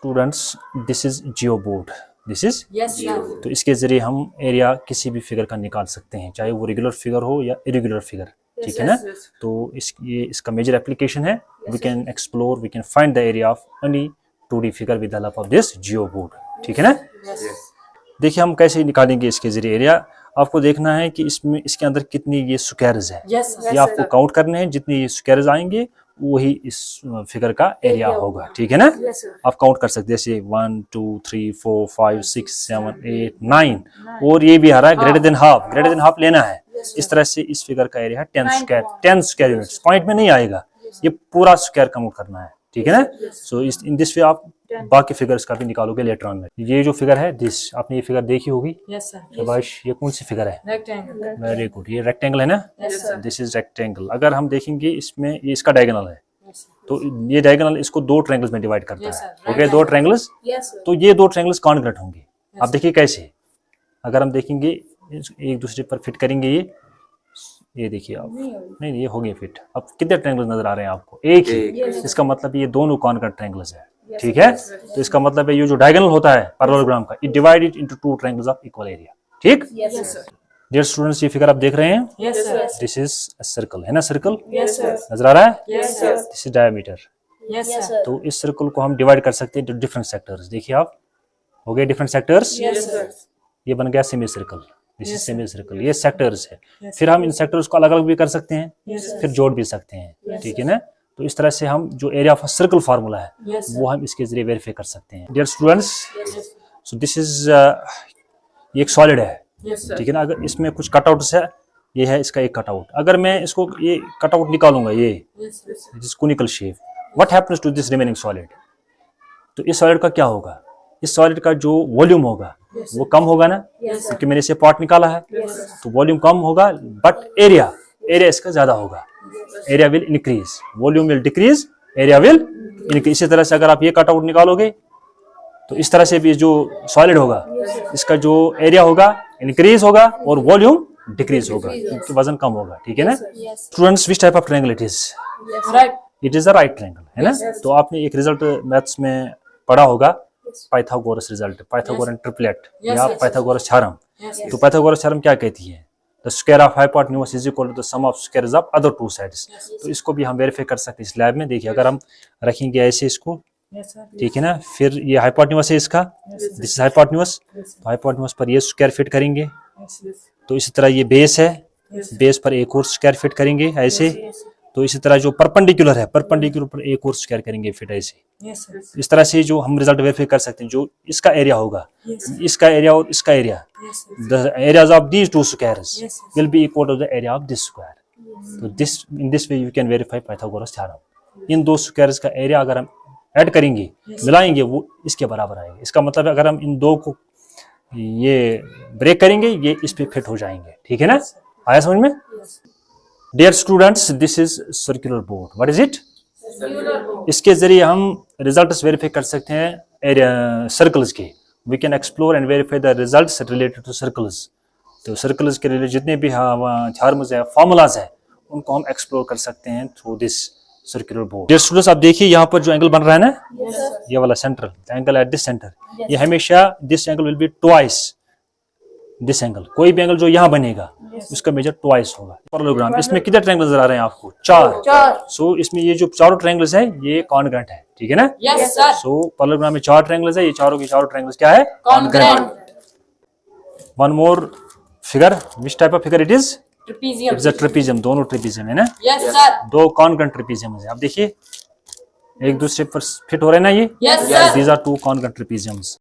Students, this is Jio board, this is Yes, sir. तो इसके जरिए हम एरिया किसी भी फिगर का निकाल सकते हैं, चाहे वो रेगुलर फिगर हो या इरेगुलर फिगर, ठीक है ना। तो ये इसका मेजर एप्लीकेशन है। We can explore, we can find the area of any 2D figure with the help of this geo board, ठीक है ना। देखिए हम कैसे निकालेंगे इसके जरिए एरिया। आपको देखना है कि इसमें इसके अंदर कितनी ये स्क्वायर्स है, ये आपको काउंट करने हैं। जितनी ये स्क्वायर्स आएंगे वही इस फिगर का एरिया होगा, ठीक है ना। आप काउंट कर सकते हैं जैसे 1 2 3 4 5 6 7 8 9 और ये भी आ रहा है greater than half, greater than half लेना है। इस तरह से इस फिगर का एरिया है 10 स्क्वायर यूनिट्स। पॉइंट में नहीं आएगा, ये पूरा स्क्वायर काउंट करना है, ठीक है ना। सो इन दिस वे आप बाकी फिगर्स का भी निकालोगे लेटर ऑन में। ये जो फिगर है दिस, आपने ये फिगर देखी होगी। Yes, sir. शाबाश, ये कौन सी फिगर है? Rectangle. वेरी गुड, ये रेक्टेंगल है ना। Yes, sir. This is rectangle. अगर हम देखेंगे इसमें ये इसका डायगोनल है, Yes, sir. तो ये डायगोनल इसको दो ट्रायंगल्स में डिवाइड करता Yes, है। sir. ओके, दो ट्रायंगल्स, Yes, sir. तो ये दो ट्रायंगल्स कॉन्ग्रुएंट होंगे। आप देखिए कैसे, अगर हम देखेंगे एक दूसरे पर फिट करेंगे ये देखिए आप, नहीं ये हो गया फिट। अब कितने ट्रायंगल्स नजर आ रहे हैं आपको? एक ही। इसका मतलब ये दोनों कॉन्ग्रुएंट ट्रायंगल्स है, ठीक है। तो इसका मतलब है ये जो डायगोनल होता है पैरेललोग्राम का, it divided into two triangles of equal area, ठीक। Yes, sir. डियर स्टूडेंट्स, ये फिगर आप देख रहे हैं, Yes, sir. This is a circle, है ना। Circle Yes, sir. नजर आ रहा है। Yes, sir. This is diameter. Yes, sir. तो इस सर्कल को हम डिवाइड कर सकते हैं डिफरेंट सेक्टर्स। देखिए आप, हो गए डिफरेंट सेक्टर्स। Yes, sir. ये बन गया semi circle, this is semi circle, ये सेक्टर्स है। फिर हम इन सेक्टर्स को अलग अलग भी कर सकते हैं, फिर जोड़ भी सकते हैं, ठीक है ना। तो इस तरह से हम जो एरिया ऑफ सर्कल फार्मूला है Yes, sir. वो हम इसके जरिए वेरीफाई कर सकते हैं। Dear students, so this is ये एक सॉलिड है, Yes, sir. ठीक है ना। अगर इसमें कुछ कटआउट्स है, ये है इसका एक कटआउट। अगर मैं इसको ये कटआउट निकालूंगा, ये Yes, sir. This conical shape, what happens to this remaining solid? तो इस सॉलिड का क्या होगा? इस सॉलिड का जो वॉल्यूम होगा वो कम होगा ना, क्योंकि मैंने इसे पार्ट निकाला है। तो वॉल्यूम कम होगा बट एरिया इसका ज्यादा होगा। Area will increase, volume will decrease, area will increase. इसी तरह से अगर आप ये कटआउट निकालोगे तो इस तरह से भी जो सॉलिड होगा इसका जो एरिया होगा इंक्रीज होगा और वॉल्यूम डिक्रीज होगा, क्योंकि वजन कम होगा, ठीक है ना। Students, which type of triangle it is? Right. It is a right triangle, है ना। तो आपने एक रिजल्ट मैथ्स में पढ़ा होगा, पाइथागोरस रिजल्ट, पाइथागोरन ट्रिपलेट या पाइथागोरस थ्योरम। तो पाइथागोरस थ्योरम क्या कहती है? The square of hypotenuse is equal to the sum of squares of other two sides. तो इसको भी हम वेरीफाई कर सकते हैं इस लैब में। देखिए अगर हम रखेंगे ऐसे इसको, Yes, sir. ठीक है ना, फिर ये हाइपोटेन्यूज है इसका, दिस इज हाइपोटेन्यूज। तो हाइपोटेन्यूज पर ये स्क्वायर फिट करेंगे, Yes, yes. तो इसी तरह ये बेस है, बेस पर एक और स्क्वायर फिट करेंगे ऐसे। तो इसी तरह जो परपेंडिकुलर है, परपेंडिकुलर पर एक और स्क्वायर करेंगे फिट ऐसे। Yes, sir. इस तरह से जो हम रिजल्ट वेरीफाई कर सकते हैं, जो इसका एरिया होगा, इसका एरिया और इसका area, Yes, sir. The areas of these two squares Yes, will be equal to the area of this square. तो this in this way you can verify Pythagoras theorem. इन दो स्क्वायर्स का area अगर हम add करेंगे, मिलाएंगे, वो इसके बराबर आएगा। इसका मतलब है अगर हम इन दो को ये ब्रेक करेंगे, ये इस पे फिट हो जाएंगे, ठीक है ना। आया समझ में? Dear students, this is circular board. What is it? इसके जरिए हम रिजल्ट्स वेरीफाई कर सकते हैं एरिया सर्कल्स के। We can explore and verify the results related to circles. तो सर्कल्स के रिलेटेड जितने भी थ्योरम्स है, फार्मूलाज है, उनको हम एक्सप्लोर कर सकते हैं through this circular board. Dear students, आप देखिए यहाँ पर जो एंगल बन रहा है ना, ये वाला centre angle at this centre, ये हमेशा this angle will be twice this angle. कोई भी एंगल जो यहाँ बनेगा उसका मेजर ट्वाइस होगा। पैरेललोग्राम, इसमें कितने ट्रायंगल नजर आ रहे हैं आपको? 4। सो इसमें ये जो चारों ट्रायंगल्स है ये कॉन्ग्रुएंट है, ठीक है ना। Yes, sir. सो पैरेललोग्राम में 4 ट्रायंगल्स है, ये चारों के चारों ट्रायंगल्स क्या है? Congruent. One more figure, which type of figure it is? Trapezium. It's a trapezium, दोनों ट्रेपेजियम है ना। Yes, sir. दो कॉन्ग्रुएंट ट्रेपेजियम है। आप देखिए एक दूसरे पर फिट हो रहे हैं ना ये। Yes, sir. These are two congruent ट्रेपेजियम्स।